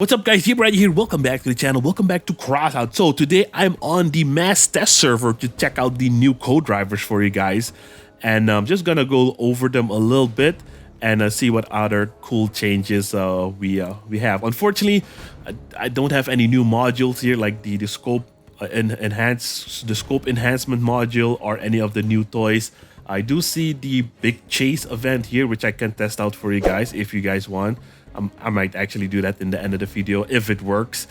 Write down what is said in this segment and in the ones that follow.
What's up guys, JBRider here, welcome back to the channel, welcome back to Crossout. So today I'm on the mass test server to check out the new code drivers for you guys. And I'm just gonna go over them a little bit and see what other cool changes we have. Unfortunately, I don't have any new modules here like the scope enhancement module or any of the new toys. I do see the big chase event here, which I can test out for you guys if you guys want. I might actually do that in the end of the video if it works.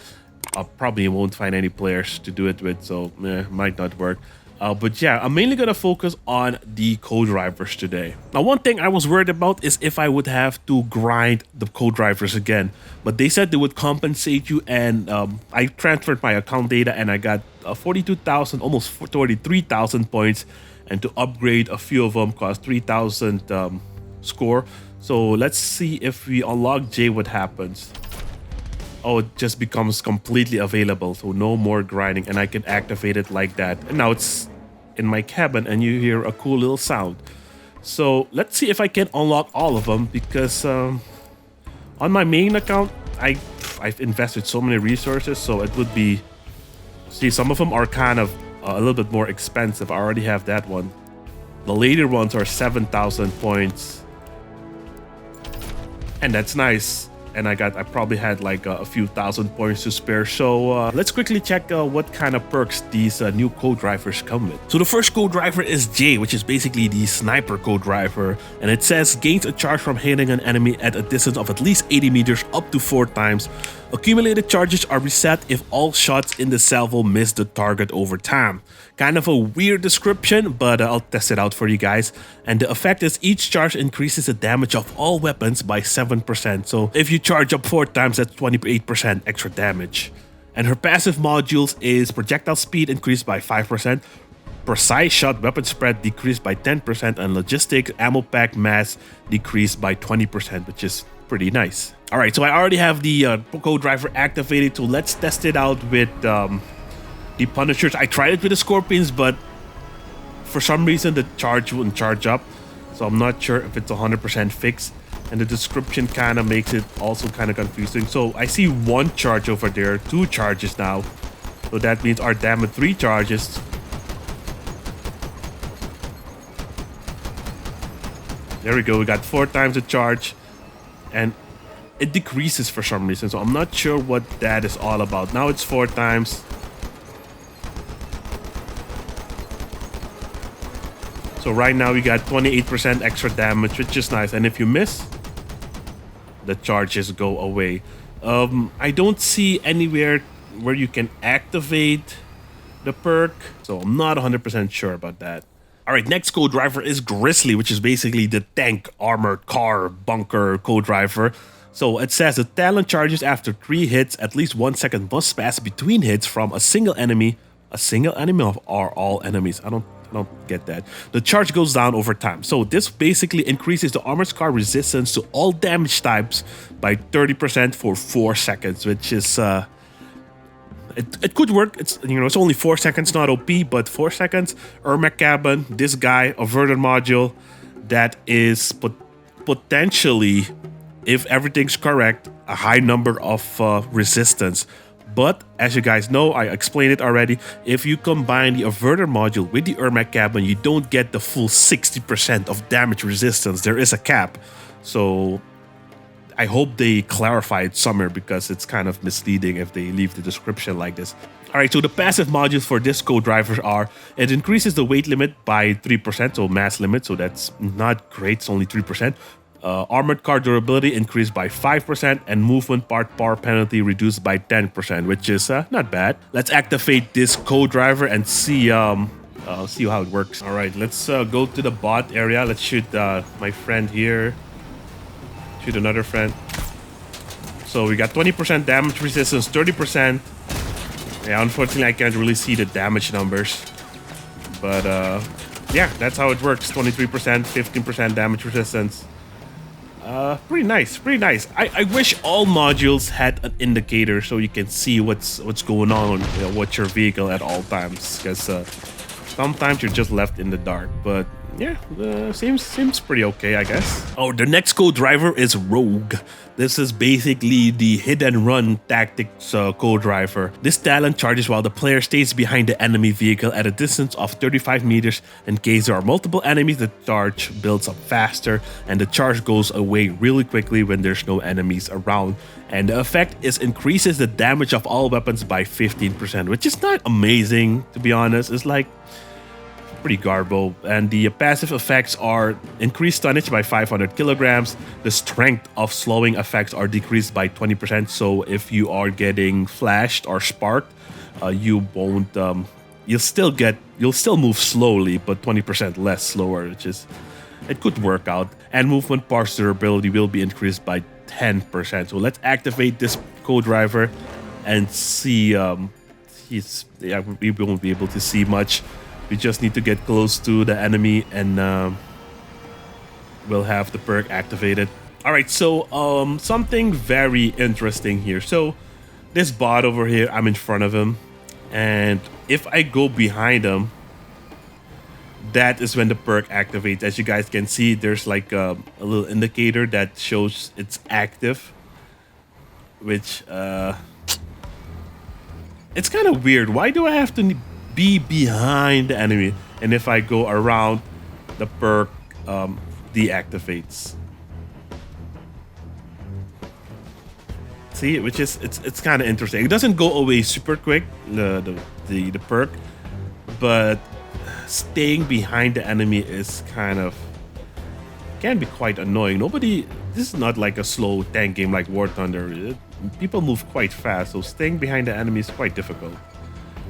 I probably won't find any players to do it with, so might not work. But yeah, I'm mainly gonna focus on the code drivers today. Now, one thing I was worried about is if I would have to grind the code drivers again, but they said they would compensate you, and I transferred my account data and I got 42,000, almost 43,000 points, and to upgrade a few of them cost 3,000 score. So let's see if we unlock J, what happens. Oh, it just becomes completely available, so no more grinding, and I can activate it like that. And now it's in my cabin and you hear a cool little sound. So let's see if I can unlock all of them, because on my main account I've invested so many resources, so it would be, see, some of them are kind of a little bit more expensive. I already have that one. The later ones are 7,000 points. And that's nice. And I probably had like a few thousand points to spare. So let's quickly check what kind of perks these new code drivers come with. So the first code driver is J, which is basically the sniper code driver. And it says gains a charge from hitting an enemy at a distance of at least 80 meters up to 4 times. Accumulated charges are reset if all shots in the salvo miss the target over time. Kind of a weird description, but I'll test it out for you guys. And the effect is each charge increases the damage of all weapons by 7%. So if you charge up 4 times, that's 28% extra damage. And her passive modules is projectile speed increased by 5%, precise shot weapon spread decreased by 10%, and logistics ammo pack mass decreased by 20%, which is pretty nice. All right, so I already have the code driver activated, so let's test it out with the Punishers. I tried it with the Scorpions, but for some reason the charge wouldn't charge up, so I'm not sure if it's 100% fixed, and the description kind of makes it also kind of confusing. So I see 1 charge over there, 2 charges now, so that means our damage 3 charges. There we go, we got 4 times the charge, and it decreases for some reason, so I'm not sure what that is all about. Now it's 4 times. So right now we got 28% extra damage, which is nice. And if you miss, the charges go away. I don't see anywhere where you can activate the perk, so I'm not 100% sure about that. All right, next code driver is Grizzly, which is basically the tank, armored car, bunker code driver. So it says the talent charges after 3 hits. At least 1 second must pass between hits from a single enemy. A single enemy or all enemies? I don't get that. The charge goes down over time. So this basically increases the armored car resistance to all damage types by 30% for 4 seconds, which is it could work. It's, you know, it's only 4 seconds, not OP, but 4 seconds. Ermac cabin, this guy, averted module, that is potentially, if everything's correct, a high number of resistance. But as you guys know, I explained it already, if you combine the averter module with the Ermac cabin, you don't get the full 60% of damage resistance. There is a cap. So I hope they clarify it somewhere, because it's kind of misleading if they leave the description like this. All right, so the passive modules for this code driver are, it increases the weight limit by 3%, so mass limit, so that's not great, it's only 3%. Armored car durability increased by 5%, and movement part power penalty reduced by 10%, which is not bad. Let's activate this code driver and see how it works. All right, let's go to the bot area. Let's shoot my friend here. Shoot another friend. So we got 20% damage resistance, 30%. Yeah, unfortunately I can't really see the damage numbers, but yeah, that's how it works. 23%, 15% damage resistance. Pretty nice, pretty nice. I wish all modules had an indicator so you can see what's going on, with your vehicle at all times, because sometimes you're just left in the dark. But yeah, seems pretty okay, I guess. Oh, the next co-driver is Rogue. This is basically the hit and run tactics co-driver. This talent charges while the player stays behind the enemy vehicle at a distance of 35 meters. In case there are multiple enemies, the charge builds up faster and the charge goes away really quickly when there's no enemies around. And the effect is increases the damage of all weapons by 15%, which is not amazing, to be honest. It's like pretty garbo. And the passive effects are increased tonnage by 500 kilograms. The strength of slowing effects are decreased by 20%. So if you are getting flashed or sparked, you won't. You'll still move slowly, but 20% less slower, which is it could work out. And movement parts durability will be increased by 10%. So let's activate this co-driver and see. We won't be able to see much. We just need to get close to the enemy and we'll have the perk activated. All right, so something very interesting here. So this bot over here, I'm in front of him. And if I go behind him, that is when the perk activates. As you guys can see, there's like a little indicator that shows it's active. Which, it's kind of weird. Why do I have to be behind the enemy, and if I go around, the perk deactivates? See, which is it's kind of interesting. It doesn't go away super quick, the perk, but staying behind the enemy is can be quite annoying. This is not like a slow tank game like War Thunder. People move quite fast, so staying behind the enemy is quite difficult.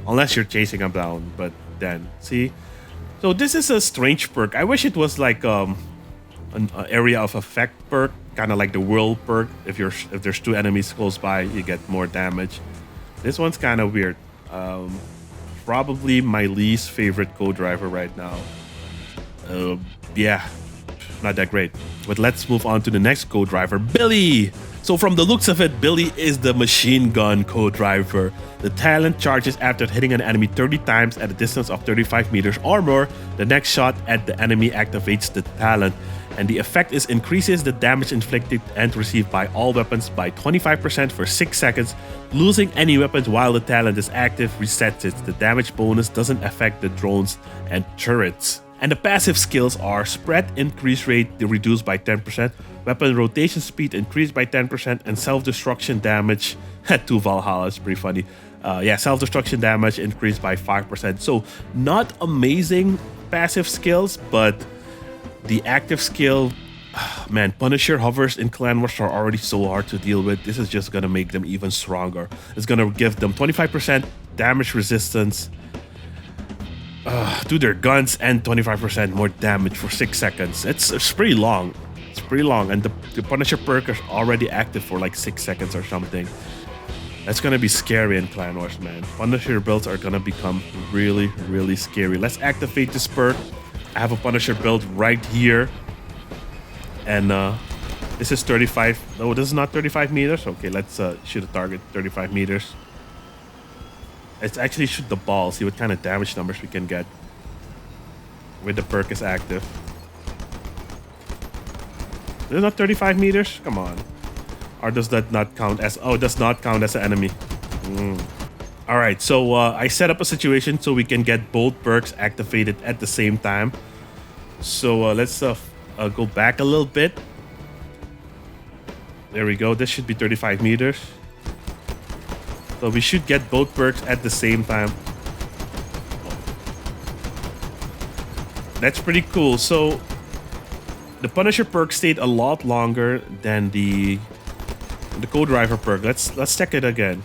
Unless you're chasing them down, but then, see? So this is a strange perk. I wish it was like an area of effect perk, kind of like the whirl perk. If there's two enemies close by, you get more damage. This one's kind of weird. Probably my least favorite co-driver right now. Yeah, not that great. But let's move on to the next co-driver, Billy. So from the looks of it, Billy is the machine gun co-driver. The talent charges after hitting an enemy 30 times at a distance of 35 meters or more. The next shot at the enemy activates the talent. And the effect is increases the damage inflicted and received by all weapons by 25% for 6 seconds. Losing any weapons while the talent is active resets it. The damage bonus doesn't affect the drones and turrets. And the passive skills are spread increase rate reduced by 10%, weapon rotation speed increased by 10%, and self-destruction damage to Valhalla is pretty funny. Self-destruction damage increased by 5%. So not amazing passive skills, but the active skill, man, Punisher hovers in Clan Wars are already so hard to deal with. This is just gonna make them even stronger. It's gonna give them 25% damage resistance to their guns and 25% more damage for 6 seconds. It's pretty long. It's pretty long, and the Punisher perk is already active for like 6 seconds or something. That's gonna be scary in Clan Wars, man. Punisher builds are gonna become really, really scary. Let's activate this perk. I have a Punisher build right here, and this is 35. No, this is not 35 meters. Okay, let's shoot a target 35 meters. Let's actually shoot the ball, see what kind of damage numbers we can get when the perk is active. Is it not 35 meters? Come on. Or does that not count as... Oh, it does not count as an enemy. Alright, so I set up a situation so we can get both perks activated at the same time. So let's go back a little bit. There we go. This should be 35 meters. So we should get both perks at the same time. That's pretty cool. So the Punisher perk stayed a lot longer than the co-driver perk. Let's check it again.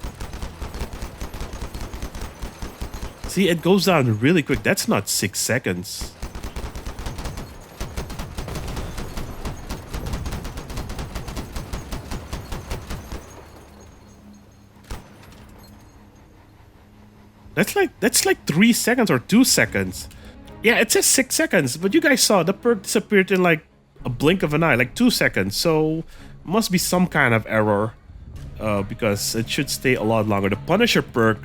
See, it goes down really quick. That's not 6 seconds. That's like 3 seconds or 2 seconds. Yeah, it says 6 seconds, but you guys saw the perk disappeared in like a blink of an eye, like 2 seconds. So must be some kind of error because it should stay a lot longer. The Punisher perk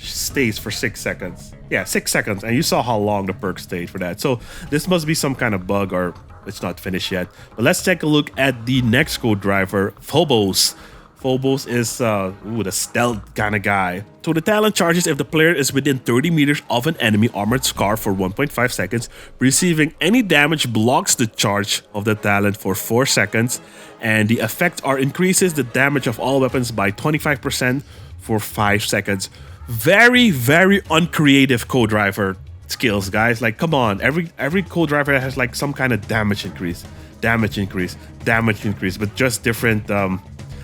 stays for 6 seconds. Yeah, 6 seconds, and you saw how long the perk stayed for that. So this must be some kind of bug, or it's not finished yet. But let's take a look at the next co-driver, Phobos. Phobos is the stealth kind of guy. So the talent charges if the player is within 30 meters of an enemy armored scar for 1.5 seconds. Receiving any damage blocks the charge of the talent for 4 seconds. And the effect are increases the damage of all weapons by 25% for 5 seconds. Very, very uncreative co-driver skills, guys. Like, come on. Every co-driver has like some kind of damage increase, but just different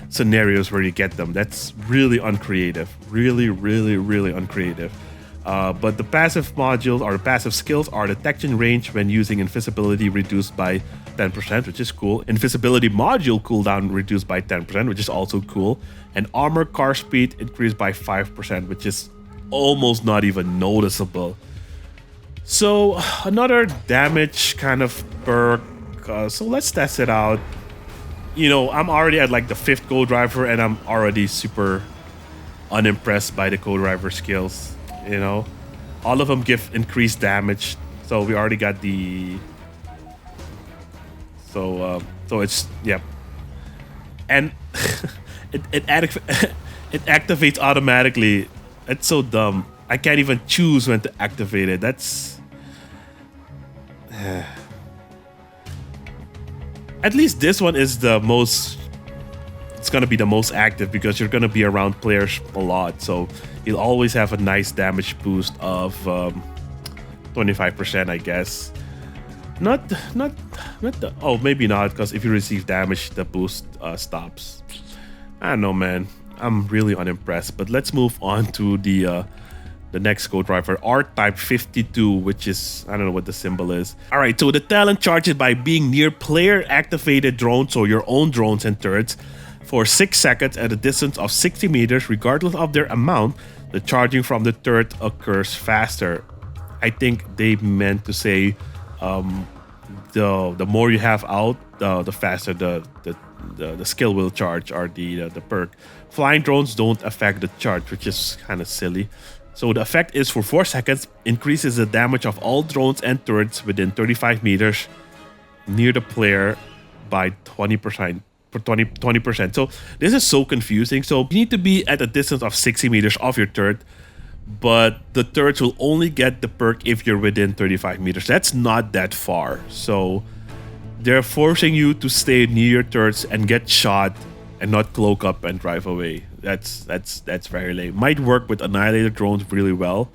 scenarios where you get them. That's really uncreative. Really, really, really uncreative. But the passive modules or the passive skills are detection range when using invisibility reduced by 10%, which is cool. Invisibility module cooldown reduced by 10%, which is also cool. And armor car speed increased by 5%, which is almost not even noticeable. So another damage kind of perk. So let's test it out. You know, I'm already at like the 5th co-driver, and I'm already super unimpressed by the co-driver skills. You know, all of them give increased damage. So we already got the. So it's, yeah, and it activates automatically. It's so dumb. I can't even choose when to activate it. That's. At least this one is the most. It's gonna be the most active because you're gonna be around players a lot, so you'll always have a nice damage boost of 25%, I guess. Not the. Oh, maybe not, because if you receive damage, the boost stops. I don't know, man. I'm really unimpressed. But let's move on to the next co-driver, R-Type 52, which is, I don't know what the symbol is. All right, so the talent charges by being near player-activated drones, so your own drones and turrets, for 6 seconds at a distance of 60 meters, regardless of their amount. The charging from the turret occurs faster. I think they meant to say the more you have out, the faster the skill will charge, or the perk. Flying drones don't affect the charge, which is kind of silly. So the effect is for 4 seconds, increases the damage of all drones and turrets within 35 meters near the player by 20%. For 20%. So this is so confusing. So you need to be at a distance of 60 meters of your turret, but the turrets will only get the perk if you're within 35 meters. That's not that far. So they're forcing you to stay near your turrets and get shot and not cloak up and drive away. That's very lame. Might work with annihilator drones really well,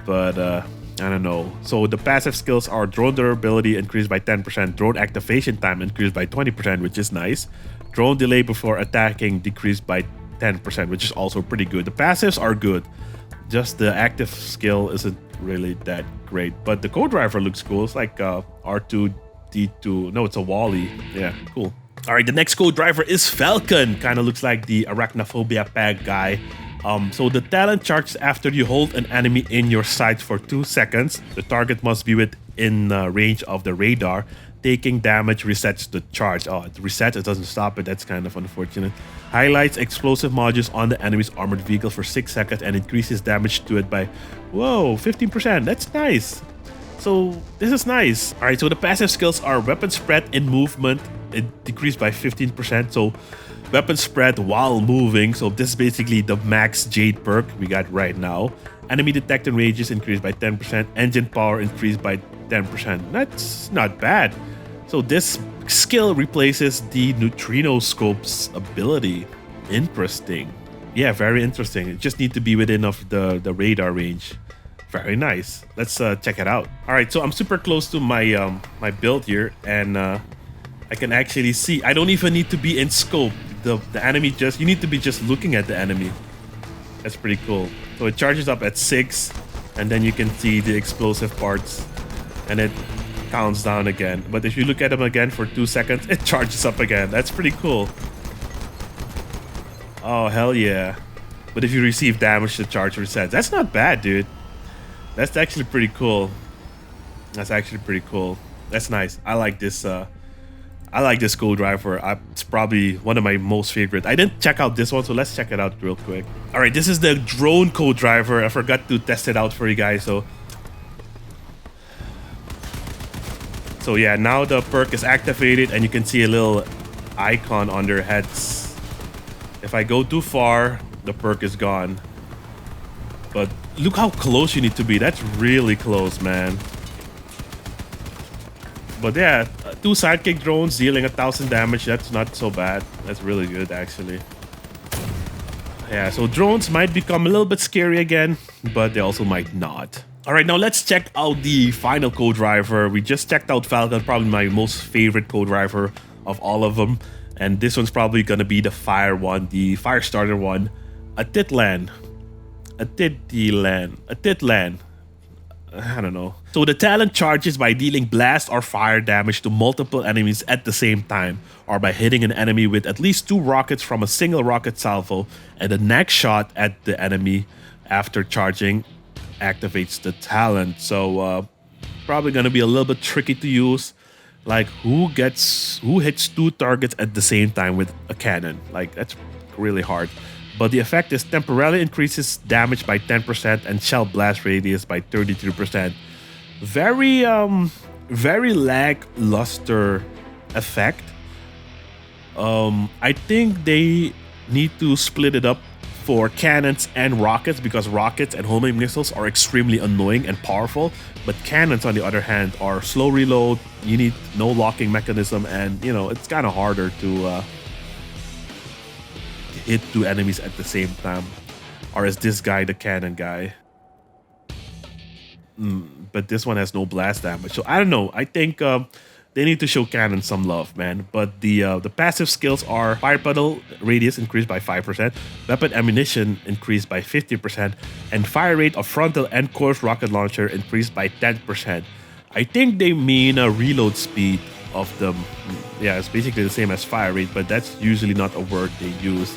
but I don't know. So the passive skills are drone durability increased by 10%, drone activation time increased by 20%, which is nice. Drone delay before attacking decreased by 10%, which is also pretty good. The passives are good. Just the active skill isn't really that great. But the co-driver looks cool. It's like R2D2. No, it's a Wally. Yeah, cool. All right, the next co-driver is Falcon. Kind of looks like the arachnophobia pack guy. So the talent charges after you hold an enemy in your sights for 2 seconds. The target must be within range of the radar. Taking damage resets the charge. Oh, it resets, it doesn't stop it. That's kind of unfortunate. Highlights explosive modules on the enemy's armored vehicle for 6 seconds and increases damage to it by, 15%. That's nice. So this is nice. All right, so the passive skills are weapon spread in movement. It decreased by 15%. So weapon spread while moving. So this is basically the max Jade perk we got right now. Enemy detection ranges increased by 10%. Engine power increased by 10%. That's not bad. So this skill replaces the neutrino scope's ability. Interesting. Yeah, very interesting. It just need to be within of the radar range. Very nice. Let's check it out. All right, so I'm super close to my my build here, and I can actually see. I don't even need to be in scope. The enemy you need to be just looking at the enemy. That's pretty cool. So it charges up at 6, and then you can see the explosive parts, and it counts down again. But if you look at them again for 2 seconds, it charges up again. That's pretty cool. Oh, hell yeah. But if you receive damage, the charge resets. That's not bad, dude. That's actually pretty cool. That's actually pretty cool. That's nice. I like this. I like this co-driver. It's probably one of my most favorite. I didn't check out this one, so let's check it out real quick. All right, this is the drone co-driver. I forgot to test it out for you guys. So yeah, now the perk is activated and you can see a little icon on their heads. If I go too far, the perk is gone. But look how close you need to be. That's really close, man. But yeah, 2 sidekick drones dealing 1,000 damage. That's not so bad. That's really good, actually. Yeah, so drones might become a little bit scary again, but they also might not. All right, now let's check out the final co-driver. We just checked out Falcon, probably my most favorite co-driver of all of them. And this one's probably gonna be the fire one, the fire starter one. A Titlan. I don't know. So the talent charges by dealing blast or fire damage to multiple enemies at the same time, or by hitting an enemy with at least 2 rockets from a single rocket salvo, and the next shot at the enemy after charging activates the talent. So probably gonna be a little bit tricky to use. Like who hits 2 targets at the same time with a cannon? Like that's really hard. But the effect is temporarily increases damage by 10% and shell blast radius by 33%. Very lackluster effect. I think they need to split it up for cannons and rockets, because rockets and homing missiles are extremely annoying and powerful, but cannons on the other hand are slow reload, you need no locking mechanism, and you know it's kind of harder to hit 2 enemies at the same time. Or is this guy the cannon guy? But this one has no blast damage, so I don't know. I think they need to show cannon some love, man. But the passive skills are fire puddle radius increased by 5%, weapon ammunition increased by 50%, and fire rate of frontal and course rocket launcher increased by 10%. I think they mean a reload speed of them. Yeah, it's basically the same as fire rate, but that's usually not a word they use.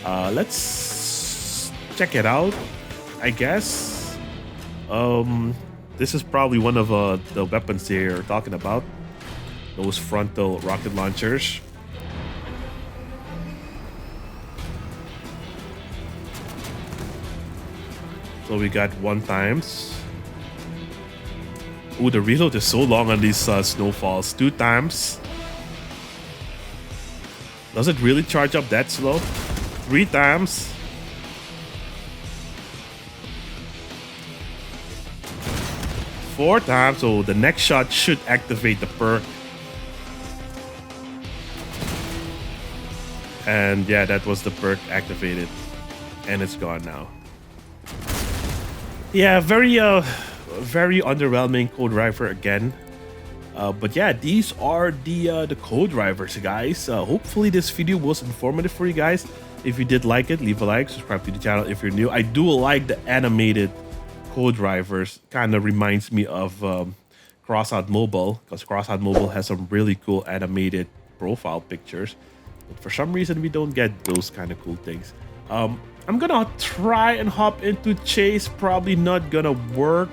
Let's check it out, I guess. This is probably one of the weapons they're talking about. Those frontal rocket launchers. So we got 1 times. Ooh, the reload is so long on these snowfalls. 2 times. Does it really charge up that slow? 3 times. 4 times. So the next shot should activate the perk. And yeah, that was the perk activated. And it's gone now. Yeah, very underwhelming co-driver again. But yeah, these are the co-drivers, guys. Hopefully this video was informative for you guys. If you did like it, leave a like, subscribe to the channel if you're new. I do like the animated co-drivers. Kind of reminds me of Crossout Mobile, because Crossout Mobile has some really cool animated profile pictures. But for some reason, we don't get those kind of cool things. I'm gonna try and hop into chase. Probably not gonna work.